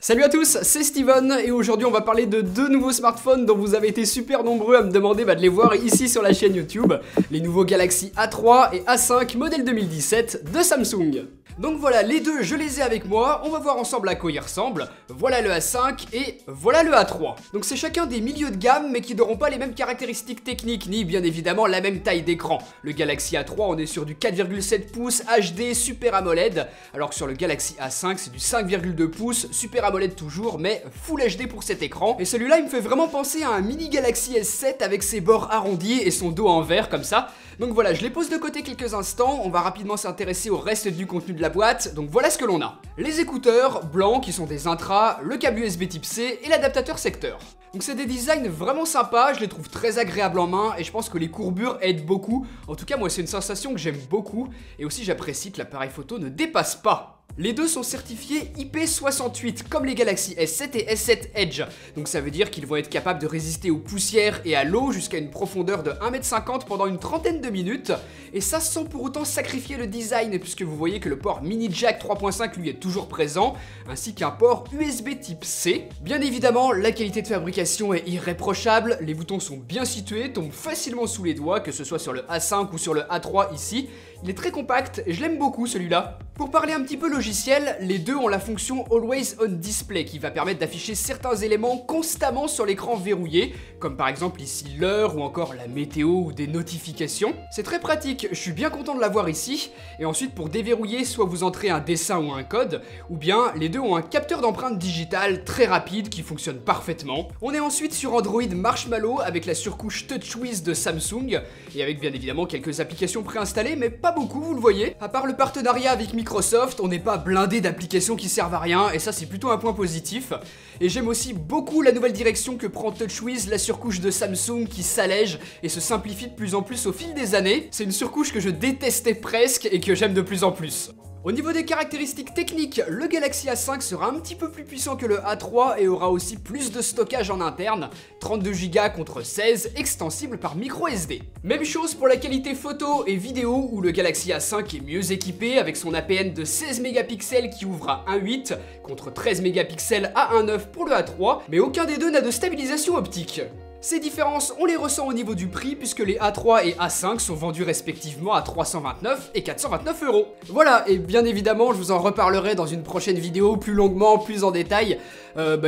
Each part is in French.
Salut à tous, c'est Steven et aujourd'hui on va parler de deux nouveaux smartphones dont vous avez été super nombreux à me demander de les voir ici sur la chaîne YouTube. Les nouveaux Galaxy A3 et A5 modèle 2017 de Samsung. Donc voilà, les deux je les ai avec moi, on va voir ensemble à quoi ils ressemblent. Voilà le A5 et voilà le A3. Donc c'est chacun des milieux de gamme mais qui n'auront pas les mêmes caractéristiques techniques ni bien évidemment la même taille d'écran. Le Galaxy A3 on est sur du 4,7 pouces HD Super AMOLED, alors que sur le Galaxy A5 c'est du 5,2 pouces Super AMOLED toujours, mais Full HD pour cet écran. Et celui-là il me fait vraiment penser à un mini Galaxy S7 avec ses bords arrondis et son dos en verre comme ça. Donc voilà, je les pose de côté quelques instants, on va rapidement s'intéresser au reste du contenu de la boîte. Donc voilà ce que l'on a. Les écouteurs blancs qui sont des intras, le câble USB type C et l'adaptateur secteur. Donc c'est des designs vraiment sympas, je les trouve très agréables en main et je pense que les courbures aident beaucoup. En tout cas moi c'est une sensation que j'aime beaucoup et aussi j'apprécie que l'appareil photo ne dépasse pas. Les deux sont certifiés IP68 comme les Galaxy S7 et S7 Edge, donc ça veut dire qu'ils vont être capables de résister aux poussières et à l'eau jusqu'à une profondeur de 1,50 m pendant une trentaine de minutes, et ça sans pour autant sacrifier le design puisque vous voyez que le port mini jack 3.5 lui est toujours présent, ainsi qu'un port USB type C. Bien évidemment la qualité de fabrication est irréprochable, les boutons sont bien situés, tombent facilement sous les doigts, que ce soit sur le A5 ou sur le A3 ici. Il est très compact et je l'aime beaucoup celui-là. Pour parler un petit peu logiciel, les deux ont la fonction Always On Display qui va permettre d'afficher certains éléments constamment sur l'écran verrouillé, comme par exemple ici l'heure ou encore la météo ou des notifications. C'est très pratique, je suis bien content de l'avoir ici. Et ensuite pour déverrouiller, soit vous entrez un dessin ou un code, ou bien les deux ont un capteur d'empreinte digitale très rapide qui fonctionne parfaitement. On est ensuite sur Android Marshmallow avec la surcouche TouchWiz de Samsung, et avec bien évidemment quelques applications préinstallées, mais pas beaucoup, vous le voyez. À part le partenariat avec Microsoft, on n'est pas blindé d'applications qui servent à rien, et ça c'est plutôt un point positif. Et j'aime aussi beaucoup la nouvelle direction que prend TouchWiz, la surcouche de Samsung qui s'allège et se simplifie de plus en plus au fil des années. C'est une surcouche que je détestais presque et que j'aime de plus en plus. Au niveau des caractéristiques techniques, le Galaxy A5 sera un petit peu plus puissant que le A3 et aura aussi plus de stockage en interne, 32 Go contre 16, extensible par micro SD. Même chose pour la qualité photo et vidéo où le Galaxy A5 est mieux équipé avec son APN de 16 mégapixels qui ouvre à 1.8 contre 13 mégapixels à 1.9 pour le A3, mais aucun des deux n'a de stabilisation optique. Ces différences, on les ressent au niveau du prix puisque les A3 et A5 sont vendus respectivement à 329 et 429 €. Voilà, et bien évidemment, je vous en reparlerai dans une prochaine vidéo plus longuement, plus en détail,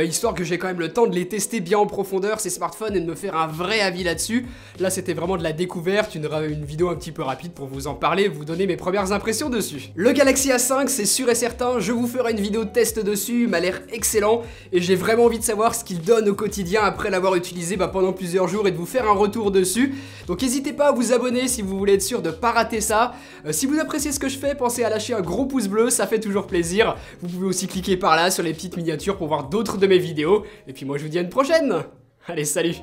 histoire que j'ai quand même le temps de les tester bien en profondeur, ces smartphones, et de me faire un vrai avis là-dessus. Là, c'était vraiment de la découverte, une vidéo un petit peu rapide pour vous en parler, vous donner mes premières impressions dessus. Le Galaxy A5, c'est sûr et certain, je vous ferai une vidéo de test dessus, il m'a l'air excellent, et j'ai vraiment envie de savoir ce qu'il donne au quotidien après l'avoir utilisé pendant plusieurs jours et de vous faire un retour dessus. Donc n'hésitez pas à vous abonner si vous voulez être sûr de pas rater ça. Si vous appréciez ce que je fais, pensez à lâcher un gros pouce bleu, ça fait toujours plaisir. Vous pouvez aussi cliquer par là sur les petites miniatures pour voir d'autres de mes vidéos. Et puis moi je vous dis à une prochaine. Allez, salut!